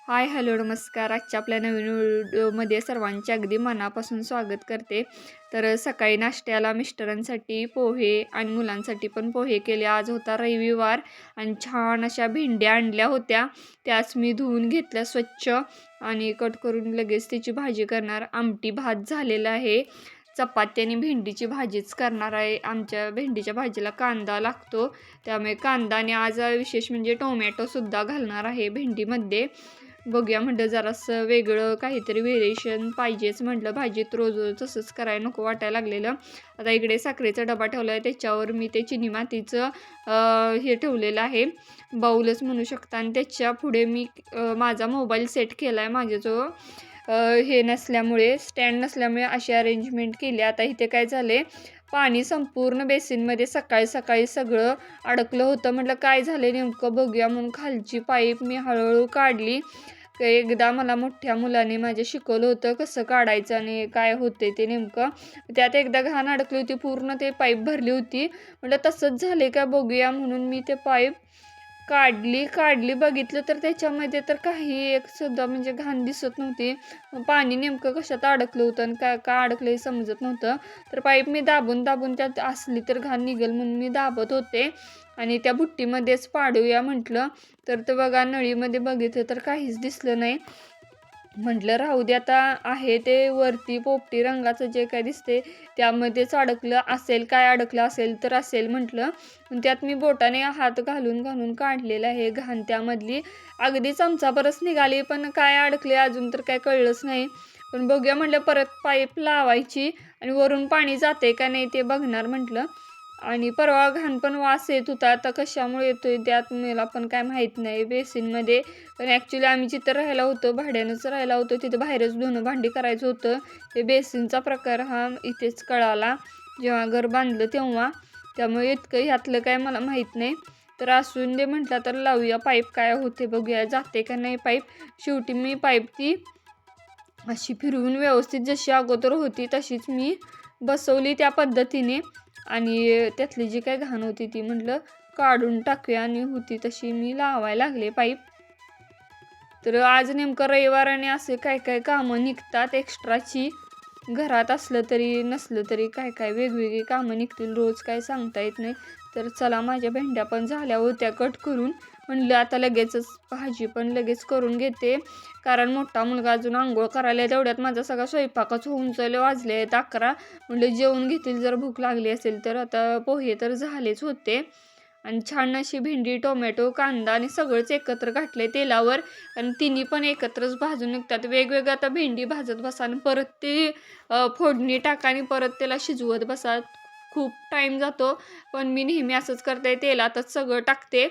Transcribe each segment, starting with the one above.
हाय, hello, नमस्कार. आजच्या आपल्या नवीन व्हिडिओमध्ये सर्वांचे अगदी मनापासून स्वागत करते. तर सकाळी नाश्त्याला मिस्टरांसाठी पोहे आणि मुलांसाठी पण पोहे केले. आज होता रविवार आणि छान अशा भेंड्या आणल्या होत्या. त्याच मी धुवून घेतल्या स्वच्छ आणि कट करून लगेच त्याची भाजी करणार. आमटी भात झालेला आहे. चपाती आणि भेंडीची भाजीच करणार आहे. आमच्या भेंडीच्या भाजीला कांदा लागतो, त्यामुळे कांदा आणि आज विशेष म्हणजे टोमॅटोसुद्धा घालणार आहे भेंडीमध्ये. बघूया म्हटलं जरासं वेगळं काहीतरी व्हेरिएशन पाहिजेच म्हटलं, भाजीत रोज रोज तसंच करायला नको वाटायला लागलेलं. आता इकडे साखरेचा डबा ठेवला आहे, त्याच्यावर मी ते चिनी मातीचं हे ठेवलेलं आहे, बाऊलच म्हणू शकता. आणि त्याच्या पुढे मी माझा मोबाईल सेट केला आहे. माझ्याजवळ हे नसल्यामुळे, स्टँड नसल्यामुळे अशी अरेंजमेंट केली. आता इथे काय झाले, पाणी संपूर्ण बेसिनमध्ये सकाळी सकाळी सगळं अडकलं होतं. म्हटलं काय झालं नेमकं बघूया म्हणून खालची पाईप मी हळूहळू काढली. एकदा मला मोठ्या मुलाने माझ्या शिकवलं होतं कसं काढायचं आणि काय होते ते नेमकं. त्यात एकदा घाण अडकली होती, पूर्ण ते पाईप भरली होती. म्हटलं तसंच झाले का बघूया म्हणून मी ते पाईप काढली बघितलं तर त्याच्यामध्ये तर काही एक सुद्धा म्हणजे घाण दिसत नव्हती. पाणी नेमकं कशात अडकलं होतं आणि काय का अडकलं हे समजत नव्हतं. तर पाईप मी दाबून त्यात असली तर घाण निघेल म्हणून मी दाबत होते आणि त्या बुट्टीमध्येच पाडूया म्हटलं. तर ते बघा, नळीमध्ये बघितलं तर काहीच दिसलं नाही. म्हटलं राहू दे, आता आहे ते वरती पोपटी रंगाचं जे काय दिसते त्यामध्येच अडकलं असेल, काय अडकलं असेल तर असेल म्हटलं. त्यात मी बोटाने हात घालून काढलेलं आहे घाण त्यामधली. अगदी चमचाभरच निघाली, पण काय अडकले अजून तर काय कळलंच नाही. पण बघूया म्हटलं, परत पाईप लावायची आणि वरून पाणी जाते का नाही ते बघणार म्हटलं. आणि परवा घाण पण वास येत होता, आता कशामुळे येतोय त्यात मला पण काय माहीत नाही बेसिनमध्ये. पण ॲक्च्युली आम्ही जिथं राहायला होतो, भाड्यानंच राहायला होतो, तिथं बाहेरच धुणं भांडी करायचं होतं. ते बेसिनचा प्रकार हा इथेच कळाला जेव्हा घर बांधलं तेव्हा. त्यामुळे इतकं ह्यातलं काय मला माहीत नाही. तर असून दे म्हटलं, तर लावूया पाईप, काय होते बघूया, जाते का नाही पाईप. शेवटी मी पाईप ती अशी फिरवून व्यवस्थित जशी अगोदर होती तशीच मी बसवली त्या पद्धतीने. आणि त्यातली जी काय घाण होती ती म्हटलं काढून टाकूया आणि होती तशी मी लावायला लागले पाईप. तर आज नेमकं रविवार आणि असे काय काय कामं निघतात एक्स्ट्राची. घरात असलं तरी नसलं तरी काय काय वेगवेगळी कामं निघतील रोज, काय सांगता येत नाही. तर चला, माझ्या भेंड्या पण झाल्या होत्या कट करून. म्हणलं आता लगेचच भाजी पण लगेच करून घेते, कारण मोठा मुलगा अजून आंघोळ करायला, तेवढ्यात माझा सगळा स्वयंपाकच होऊन चालले, वाजले आहेत 11. म्हणलं जेवून घेतील जर भूक लागली असेल तर. आता पोहे तर झालेच होते आणि छान अशी भेंडी, टोमॅटो, कांदा आणि सगळंच एकत्र घातले तेलावर आणि तिन्ही पण एकत्रच भाजून निघतात. वेगवेगळं आता भेंडी भाजत बसा आणि परत ते फोडणी टाका आणि परत त्याला शिजवत बसा, खूप टाईम जातो. पण मी नेहमी असंच करते, तेलातच सगळं टाकते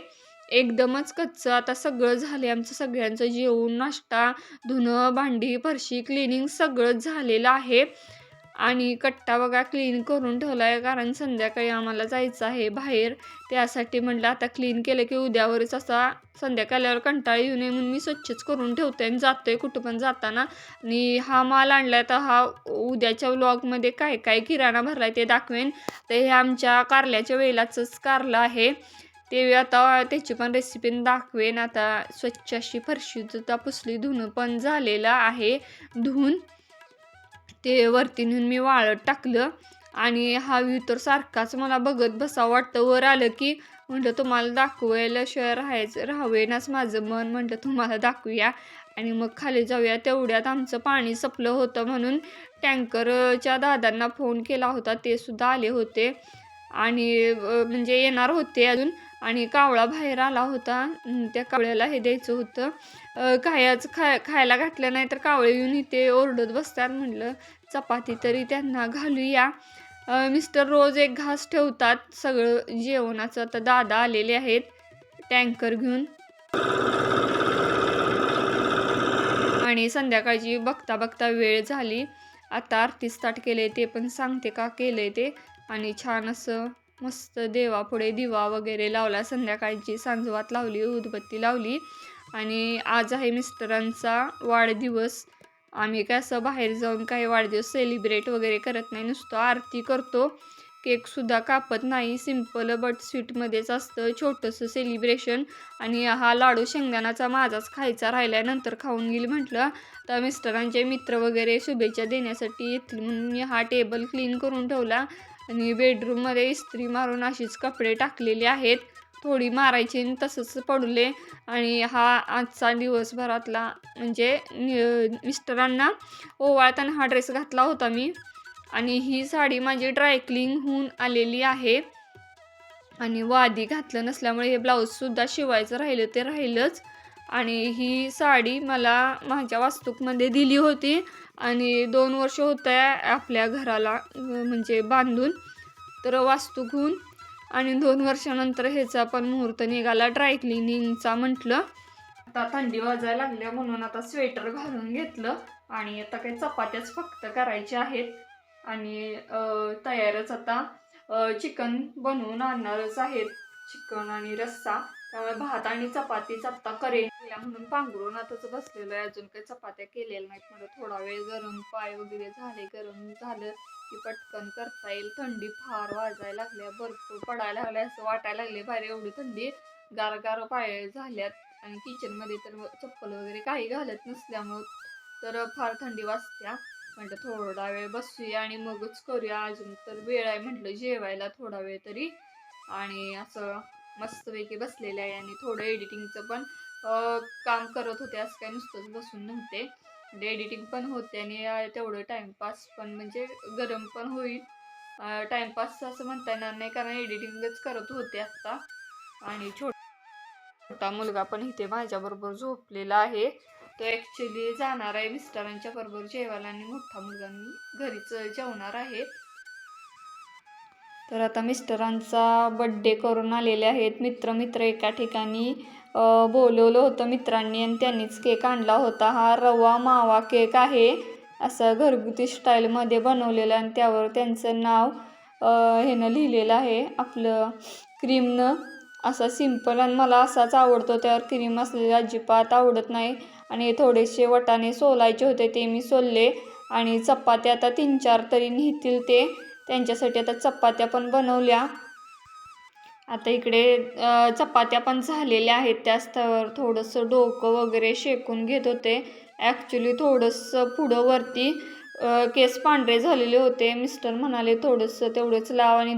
एकदमच कच्चं. आता सगळं झाले आमचं सगळ्यांचं जेवण, नाश्ता, धुणं भांडी, फरशी, क्लिनिंग सगळंच झालेलं आहे. आणि कट्टा बघा क्लीन करून ठेवला आहे, कारण संध्याकाळी आम्हाला जायचं आहे बाहेर. त्यासाठी म्हटलं आता क्लीन केलं की उद्यावरच असा संध्याकाळल्यावर कंटाळा येऊ नये म्हणून मी स्वच्छच करून ठेवते आणि जातोय कुठं पण जाताना. आणि हा माल आणला तर हा उद्याच्या व्लॉगमध्ये काय काय किराणा भरलाय ते दाखवेन. तर हे आमच्या कारल्याच्या वेलाचंच कारलं आहे, ते आता त्याची पण रेसिपी दाखवेन. आता स्वच्छ अशी फरशी सुद्धा पुसली, धुणं पण झालेलं आहे धुवून. ते वरती नेऊन मी वाळत टाकलं आणि हा व्ह्यू तर सारखाच मला बघत बसावं वाटतं. वर आलं की म्हटलं तुम्हाला दाखवायला शिवाय राहावेनाच माझं मन, म्हटलं तुम्हाला दाखवूया आणि मग खाली जाऊया. तेवढ्यात आमचं पाणी संपलं होतं म्हणून टँकरच्या दादांना फोन केला होता, ते सुद्धा आले होते आणि म्हणजे येणार होते अजून. आणि कावळा बाहेर आला होता, त्या कावळ्याला हे द्यायचं होतं, खायला घातलं नाही तर कावळे येऊन इथे ओरडत बसतात. म्हटलं चपाती तरी त्यांना घालूया. मिस्टर रोज एक घास ठेवतात सगळं जेवणाचं. आता दादा आलेले आहेत टँकर घेऊन आणि संध्याकाळची बघता बघता वेळ झाली. आता आरतीच ताट केले ते पण सांगते का केले ते. आणि छान असं मस्त देवापुढे दिवा वगैरे लावला, संध्याकाळची सांजवात लावली, उदबत्ती लावली. आणि आज आहे मिस्टरांचा वाढदिवस. आम्ही काय असं बाहेर जाऊन काही वाढदिवस सेलिब्रेट वगैरे करत नाही, नुसतं आरती करतो. केकसुद्धा कापत नाही, सिम्पल बट स्वीटमध्येच असतं छोटंसं सेलिब्रेशन. आणि हा लाडू शेंगदाण्याचा माझाच खायचा राहिल्यानंतर खाऊन गेली म्हटलं. तर मिस्टरांचे मित्र वगैरे शुभेच्छा देण्यासाठी येतील म्हणून मी हा टेबल क्लीन करून ठेवला. आणि बेडरूममध्ये इस्त्री मारून अशीच कपडे टाकलेले आहेत, थोडी मारायची आणि तसंच पडले. आणि हा आजचा दिवसभरातला म्हणजे मिस्टरांना ओवाळताना हा ड्रेस घातला होता मी. आणि ही साडी माझी ड्रायक्लीन होऊन आलेली आहे. आणि वादी घातलं नसल्यामुळे हे ब्लाऊजसुद्धा शिवायचं राहिलं ते राहिलंच. आणि ही साडी मला माझ्या वास्तूकमध्ये दिली होती आणि 2 वर्ष होत आहे आपल्या घराला म्हणजे बांधून. तर वास्तूक होऊन आणि 2 वर्षानंतर ह्याचा पण मुहूर्त निघाला ड्रायक्लिनिंगचा म्हटलं. आता थंडी वाजायला लागल्या म्हणून आता स्वेटर घालून घेतलं. आणि आता काही चपात्याच फक्त करायच्या आहेत. आणि तयारच आता चिकन बनवून आणणारच आहेत, चिकन आणि रस्सा. त्यामुळे भात आणि चपातीच आत्ता करेन म्हणून पांघरून आताच बसलेलो आहे. अजून काही चपात्या केलेल्या नाहीत. म्हणजे थोडा वेळ गरम पाय वगैरे झाले, गरम झालं की पटकन करता येईल. थंडी फार वाजायला लागल्या, बर्फ पडायला लागले, असं वाटायला लागले बाहेर एवढी थंडी. गार गार पाय झाल्यात. आणि किचनमध्ये तर चप्पल वगैरे काही घालत नसल्यामुळं तर फार थंडी वाजत्या. म्हटलं थोडा वेळ बसूया आणि मगच करूया. अजून तर वेळ आहे म्हटलं जेवायला थोडा वेळ तरी. आणि असं मस्तपैकी बसलेलं आहे. आणि थोडं एडिटिंगचं पण काम करत होते, असं काय नुसतंच बसून नव्हते. म्हणजे एडिटिंग पण होते आणि तेवढं टाईमपास पण म्हणजे गरम पण होईल. टाईमपास असं म्हणता येणार नाही कारण एडिटिंगच करत होते आत्ता. आणि छोटा मुलगा पण इथे माझ्याबरोबर झोपलेला आहे. तो ॲक्च्युली जाणार आहे मिस्टरांच्या बरोबर जेवायला आणि मोठा मुलगा मी घरीच जेवणार आहे. तर आता मिस्टरांचा बड्डे करून आलेले आहेत मित्र एका ठिकाणी बोलवलं होतं मित्रांनी आणि त्यांनीच केक आणला होता. हा रवा मावा केक आहे, असं घरगुती स्टाईलमध्ये बनवलेलं आणि त्यावर त्यांचं नाव ह्यानं लिहिलेलं आहे आपलं क्रीमनं. असा सिंपल आणि मला असाच आवडतो, त्यावर क्रीम असलेला अजिबात आवडत नाही. आणि थोडेसे वटाणे सोलायचे होते ते मी सोलले. आणि चपात्या आता 3-4 तरी निघतील ते, त्यांच्यासाठी आता चपात्या पण बनवल्या. आता इकडे चपात्या पण झालेल्या आहेत. त्यावर थोडंसं डोकं वगैरे शेकून घेत होते. ॲक्च्युली थोडंसं पुढं वरती केस पांढरे झालेले होते. मिस्टर म्हणाले थोडंसं तेवढंच लाव आणि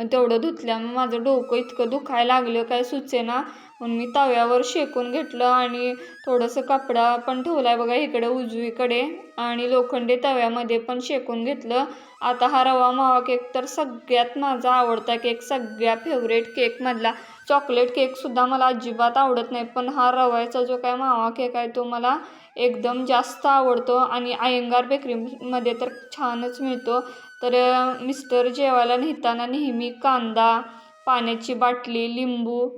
तेवढं धुतल्यामुळे माझं डोकं इतकं दुखायला लागलं काय सुचेना. म्हणून मी तव्यावर शेकून घेतलं आणि थोडंसं कपडा पण ठेवला आहे बघा इकडे उजवीकडे आणि लोखंडी तव्यामध्ये पण शेकून घेतलं. आता हा रवा मावा केक तर सगळ्यात माझा आवडता केक, सगळ्या फेवरेट केकमधला. चॉकलेट केकसुद्धा मला अजिबात आवडत नाही, पण हा रव्याचा जो काय मावा केक आहे तो मला एकदम जास्त आवडतो. आणि अय्यंगार बेकरीमध्ये तर छानच मिळतो. तर मिस्टर जेवायला नेताना नेहमी कांदा, पाण्याची बाटली, लिंबू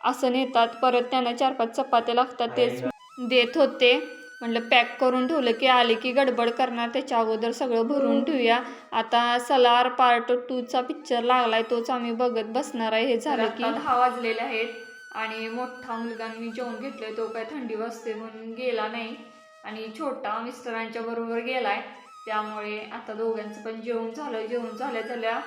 असं नेतात. परत त्यांना 4-5 चपात्या लागतात, तेच देत होते. म्हटलं पॅक करून ठेवलं की आले की गडबड करणार, त्याच्या अगोदर सगळं भरून ठेवूया. आता सलार पार्ट 2चा पिक्चर लागलाय, तोच आम्ही बघत बसणार आहे. हे झालं की 10 वाजलेले आहेत. आणि मोठा मुलगा मी जेवून घेतलंय, तो काय थंडी वाजते म्हणून गेला नाही. आणि छोटा मिस्टरांच्या बरोबर गेलाय. त्यामुळे आता दोघांचं पण जेवण झालं. जेवण झाल्या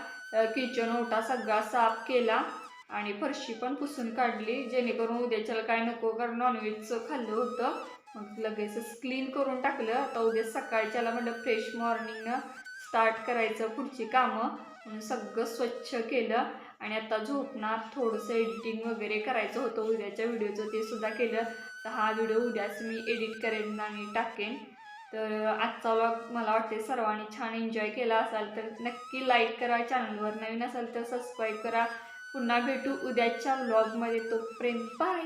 किचन ओटा सगळा साफ केला आणि फरशी पण पुसून काढली, जेणेकरून उद्याच्याला काय नको, कारण नॉनव्हेजचं खाल्लं होतं. मग लगेचच क्लीन करून टाकलं. आता उद्या सकाळच्याला म्हटलं फ्रेश मॉर्निंगनं स्टार्ट करायचं पुढची कामं, म्हणून सगळं स्वच्छ केलं. आणि आता झोपणार. थोडंसं एडिटिंग वगैरे करायचं होतं उद्याच्या व्हिडिओचं, ते सुद्धा केलं. तर हा व्हिडिओ उद्याच मी एडिट करेन आणि टाकेन. तर आजचा व्लॉग मला वाटते सर्वांनी छान एन्जॉय केला असाल तर नक्की लाईक करा. चॅनलवर नवीन असाल तर सबस्क्राईब करा. पुन्हा भेटू उद्याच्या व्लॉगमध्ये, तोपर्यंत बाय.